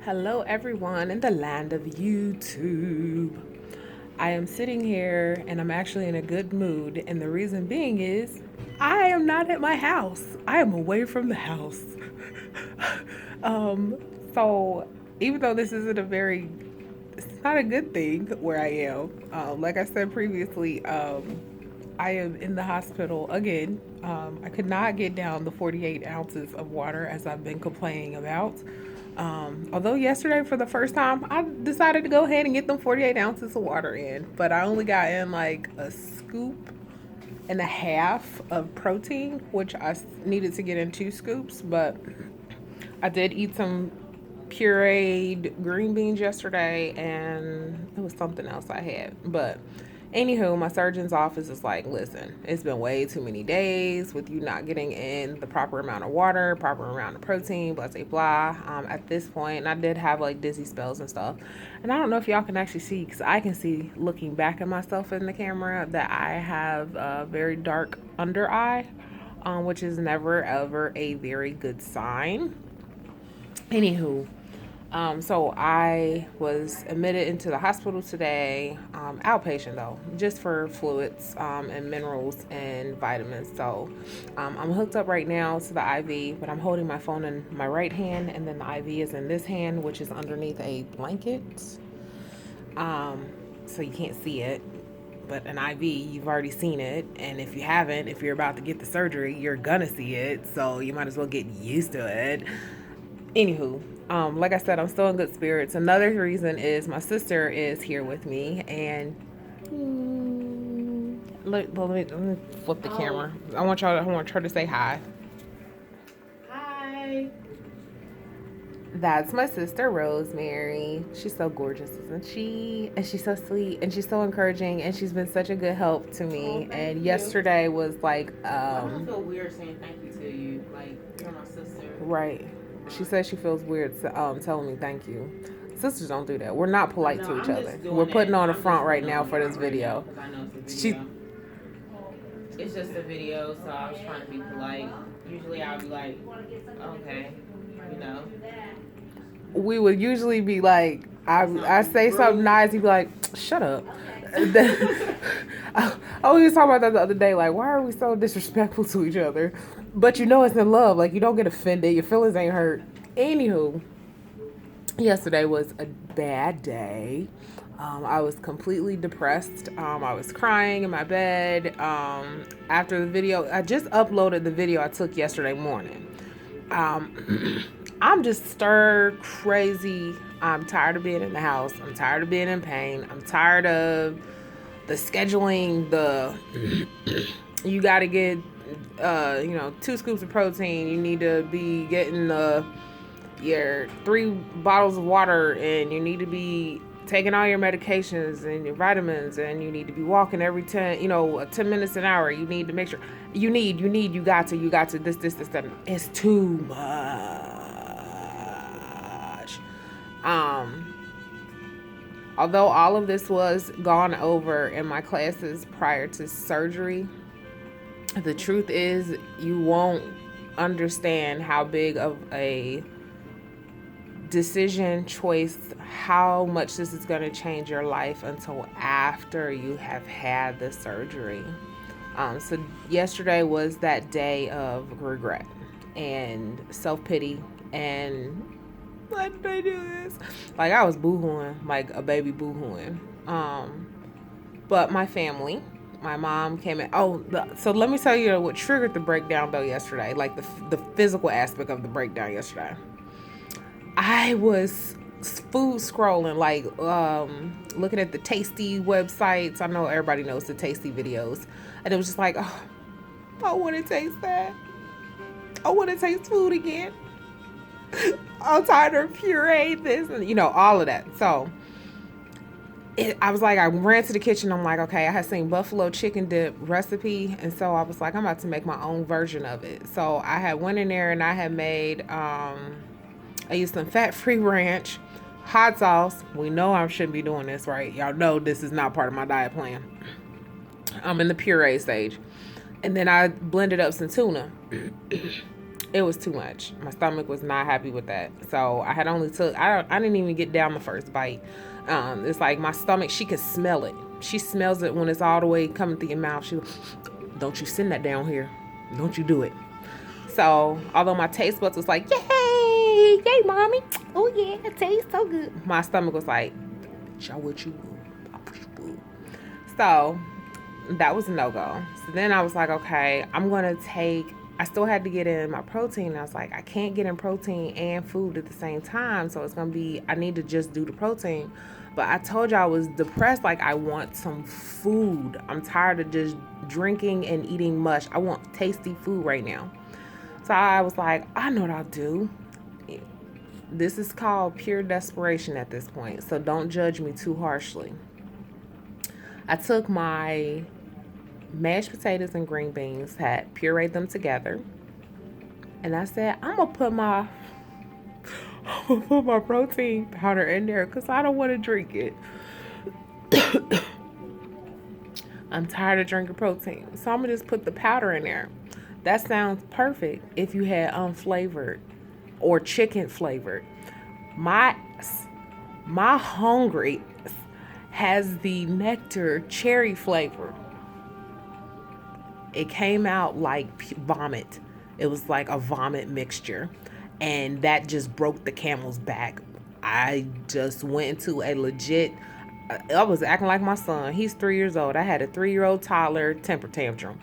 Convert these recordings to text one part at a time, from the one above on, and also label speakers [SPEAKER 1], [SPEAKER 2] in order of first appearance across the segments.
[SPEAKER 1] Hello, everyone in the land of YouTube. I am sitting here and I'm actually in a good mood, and the reason being is I am not at my house. I am away from the house. um, so even though this isn't it's not a good thing where I am. Like I said previously, I am in the hospital again. I could not get down the 48 ounces of water as I've been complaining about. Although yesterday, for the first time, I decided to go ahead and get them 48 ounces of water in, but I only got in like a scoop and a half of protein, which I needed to get in 2 scoops. But I did eat some pureed green beans yesterday, and it was something else I had. But anywho, my surgeon's office is like, listen, it's been way too many days with you not getting in the proper amount of water, proper amount of protein, blah, blah, blah. At this point, and I did have like dizzy spells and stuff. And I don't know if y'all can actually see, because I can see looking back at myself in the camera that I have a very dark under eye, which is never ever a very good sign. Anywho, so I was admitted into the hospital today, outpatient though, just for fluids and minerals and vitamins. So I'm hooked up right now to the IV, but I'm holding my phone in my right hand, and then the IV is in this hand, which is underneath a blanket. So you can't see it. But an IV, you've already seen it. And if you haven't, if you're about to get the surgery, you're gonna see it. So you might as well get used to it. Anywho, like I said, I'm still in good spirits. Another reason is my sister is here with me, and let me flip the camera. I want her to say hi. Hi. That's my sister Rosemary. She's so gorgeous, isn't she? And she's so sweet, and she's so encouraging, and she's been such a good help to me. And yesterday was like,
[SPEAKER 2] I don't feel weird saying thank you to you. Like, you're my sister.
[SPEAKER 1] Right. She says she feels weird telling me thank you. Sisters don't do that. We're not polite to each other. We're putting on a front right now for this video.
[SPEAKER 2] It's just a video, so I was trying to be polite. Usually I'll be like, okay, you know.
[SPEAKER 1] We would usually be like, I say something nice, he'd be like, shut up. I was talking about that the other day, like, why are we so disrespectful to each other? But you know it's in love, like, you don't get offended, your feelings ain't hurt. Anywho, yesterday was a bad day. I was completely depressed. I was crying in my bed. After the video, I just uploaded the video I took yesterday morning. I'm just stir crazy. I'm tired of being in the house. I'm tired of being in pain. I'm tired of the scheduling. You got to get 2 scoops of protein. You need to be getting your 3 bottles of water, and you need to be taking all your medications and your vitamins, and you need to be walking every 10 minutes an hour. You need to make sure you got to this, that. It's too much. Although all of this was gone over in my classes prior to surgery, the truth is you won't understand how big of a decision, choice, how much this is going to change your life until after you have had the surgery. So yesterday was that day of regret and self-pity, and why did I do this? Like, I was boo-hooing, like a baby boo-hooing. But my family, my mom came in. So let me tell you what triggered the breakdown though yesterday, like the physical aspect of the breakdown yesterday. I was food scrolling, like looking at the Tasty websites. I know everybody knows the Tasty videos, and it was just like, oh, I want to taste that. I want to taste food again. I'm tired of puree this, and all of that. So I was like, I ran to the kitchen. I'm like, okay, I had seen buffalo chicken dip recipe, and so I was like, I'm about to make my own version of it. So I had went in there and I had made I used some fat-free ranch, hot sauce. We know I shouldn't be doing this, right? Y'all know this is not part of my diet plan. I'm in the puree stage. And then I blended up some tuna. It was too much. My stomach was not happy with that. So I had only took, I didn't even get down the first bite. It's like my stomach, she could smell it. She smells it when it's all the way coming through your mouth. She, don't you send that down here. Don't you do it. So although my taste buds was like, yay, yay, mommy. Oh yeah, it tastes so good. My stomach was like, y'all what you would. I wish you would. So that was a no-go. So then I was like, okay, I still had to get in my protein. I was like, I can't get in protein and food at the same time. So it's going to be, I need to just do the protein. But I told you I was depressed. Like, I want some food. I'm tired of just drinking and eating mush. I want tasty food right now. So I was like, I know what I'll do. This is called pure desperation at this point. So don't judge me too harshly. I took my mashed potatoes and green beans, had pureed them together, and I said, I'm gonna put my protein powder in there because I don't want to drink it. I'm tired of drinking protein, so I'm gonna just put the powder in there. That sounds perfect if you had unflavored or chicken flavored. My hungry has the nectar cherry flavor. It came out like vomit. It was like a vomit mixture. And that just broke the camel's back. I just went into a legit, I was acting like my son. He's 3 years old. I had a 3-year-old toddler temper tantrum.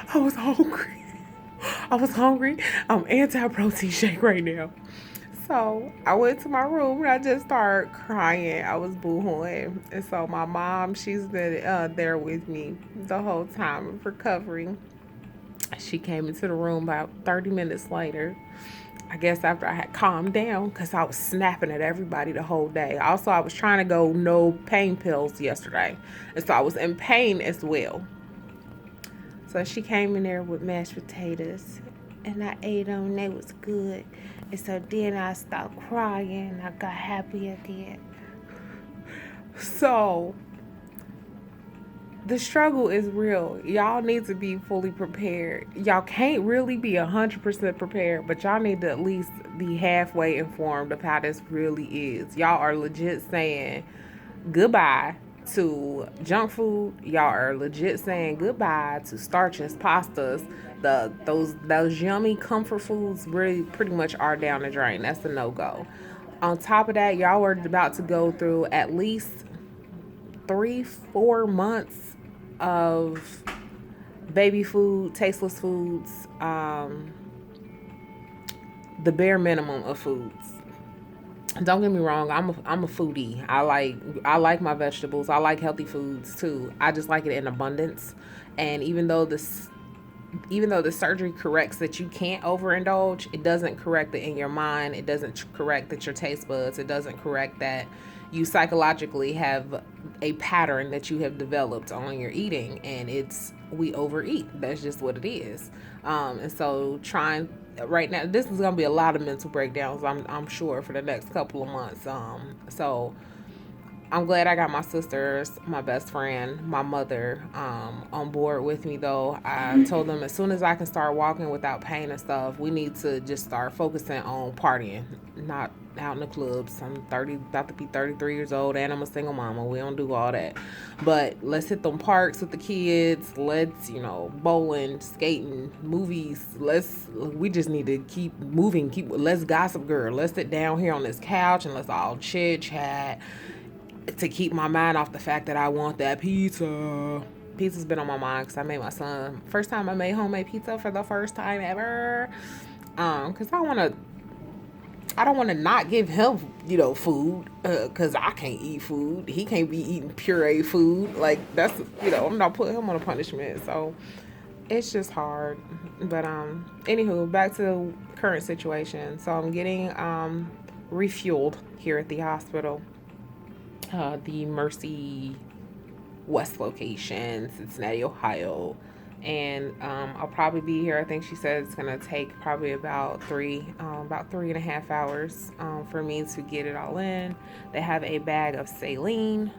[SPEAKER 1] I was hungry. I'm anti-protein shake right now. So I went to my room and I just started crying. I was boo-hooing. And so my mom, she's been there with me the whole time of recovering. She came into the room about 30 minutes later. I guess after I had calmed down because I was snapping at everybody the whole day. Also, I was trying to go no pain pills yesterday. And so I was in pain as well. So she came in there with mashed potatoes and I ate them and they was good. And so then I stopped crying and I got happy again. So the struggle is real. Y'all need to be fully prepared. Y'all can't really be 100% prepared, but y'all need to at least be halfway informed of how this really is. Y'all are legit saying goodbye to junk food. Y'all are legit saying goodbye to starches, pastas. Those yummy comfort foods really pretty much are down the drain. That's a no-go. On top of that, y'all are about to go through at least 3-4 months of baby food, tasteless foods, the bare minimum of foods. Don't get me wrong, I'm a foodie. I like my vegetables. I like healthy foods too. I just like it in abundance. And even though the surgery corrects that you can't overindulge, it doesn't correct it in your mind. It doesn't correct that your taste buds. It doesn't correct that you psychologically have a pattern that you have developed on your eating, and we overeat. That's just what it is. And so trying right now, this is gonna be a lot of mental breakdowns. I'm sure for the next couple of months. So I'm glad I got my sisters, my best friend, my mother on board with me, though. I told them as soon as I can start walking without pain and stuff, we need to just start focusing on partying, not out in the clubs. I'm about to be 33 years old, and I'm a single mama. We don't do all that. But let's hit them parks with the kids. Let's, bowling, skating, movies. We just need to keep moving. Let's gossip, girl. Let's sit down here on this couch and let's all chit chat, to keep my mind off the fact that I want that pizza. Pizza's been on my mind because I made my son, first time I made homemade pizza for the first time ever. Because I don't want to not give him, food, because I can't eat food. He can't be eating puree food. Like, that's, I'm not putting him on a punishment. So it's just hard. But anywho, back to the current situation. So I'm getting refueled here at the hospital. The Mercy West location, Cincinnati, Ohio. And I'll probably be here. I think she said it's gonna take probably about 3.5 hours for me to get it all in. They have a bag of saline.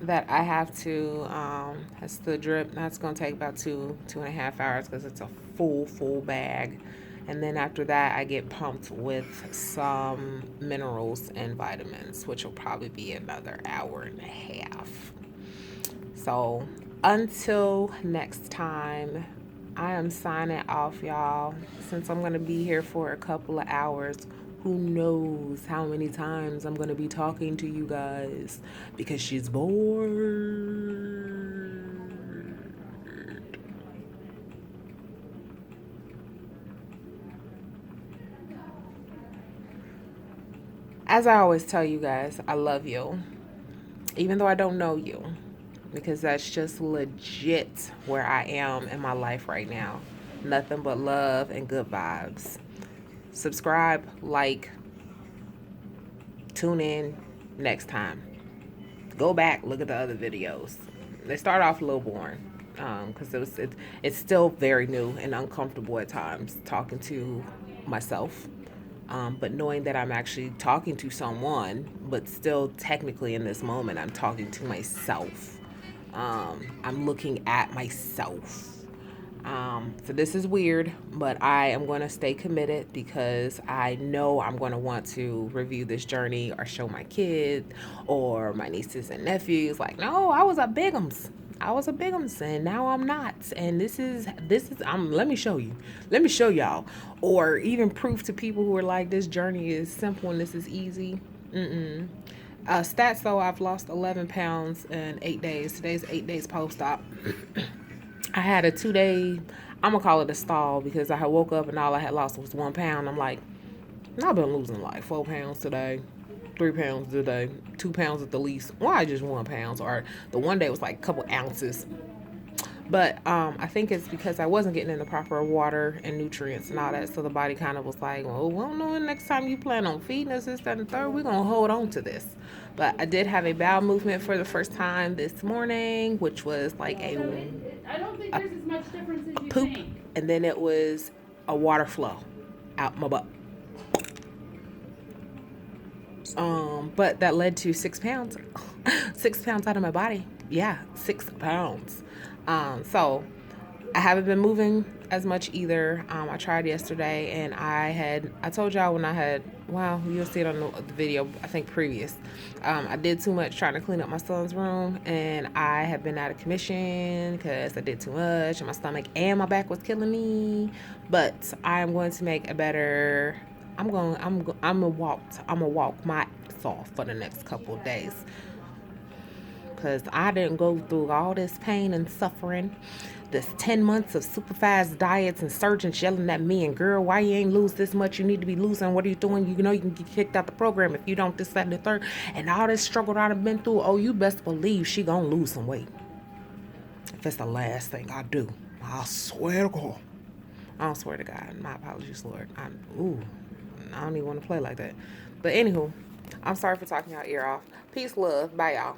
[SPEAKER 1] that I have to, that's the drip. That's going to take about 2.5 hours because it's a full bag. And then after that, I get pumped with some minerals and vitamins, which will probably be another hour and a half. So until next time, I am signing off, y'all. Since I'm going to be here for a couple of hours, who knows how many times I'm going to be talking to you guys because she's bored. As I always tell you guys, I love you, even though I don't know you, because that's just legit where I am in my life right now. Nothing but love and good vibes. Subscribe, like, tune in next time. Go back, look at the other videos. They start off a little boring because it's still very new and uncomfortable at times talking to myself. But knowing that I'm actually talking to someone, but still technically in this moment, I'm talking to myself. I'm looking at myself. So this is weird, but I am going to stay committed because I know I'm going to want to review this journey or show my kids or my nieces and nephews. Like, no, I was a Bigums. I was a Bigums and now I'm not. And this is let me show you. Let me show y'all. Or even proof to people who are like, this journey is simple and this is easy. Stats though, I've lost 11 pounds in 8 days. Today's 8 days post-op. I had a 2 day, I'm gonna call it a stall because I had woke up and all I had lost was 1 pound. I'm like, I've been losing like 4 pounds today, 3 pounds today, 2 pounds at the least. Why just 1 pound? Or the one day was like a couple ounces. But I think it's because I wasn't getting in the proper water and nutrients and all that. So the body kind of was like, well, we don't know next time you plan on feeding us, this, that, and the third, we're going to hold on to this. But I did have a bowel movement for the first time this morning, which was like
[SPEAKER 3] I don't think there's as much difference as you
[SPEAKER 1] poop.
[SPEAKER 3] think.
[SPEAKER 1] And then it was a water flow out my butt. But that led to 6 pounds. 6 pounds out of my body. Yeah, 6 pounds. So I haven't been moving as much either. I tried yesterday and I told y'all when I had, well, you'll see it on the video, I think previous. I did too much trying to clean up my son's room and I have been out of commission because I did too much and my stomach and my back was killing me. But I am going to make a better, I'm gonna walk my ass off for the next couple of days. Because I didn't go through all this pain and suffering, this 10 months of super fast diets and surgeons yelling at me and, girl, why you ain't lose this much? You need to be losing. What are you doing? You know you can get kicked out the program if you don't this, that, and the third. And all this struggle that I've been through, oh, you best believe she gonna lose some weight. If it's the last thing I do, I swear to God. I don't swear to God. My apologies, Lord. I don't even want to play like that. But anywho, I'm sorry for talking y'all ear off. Peace, love. Bye, y'all.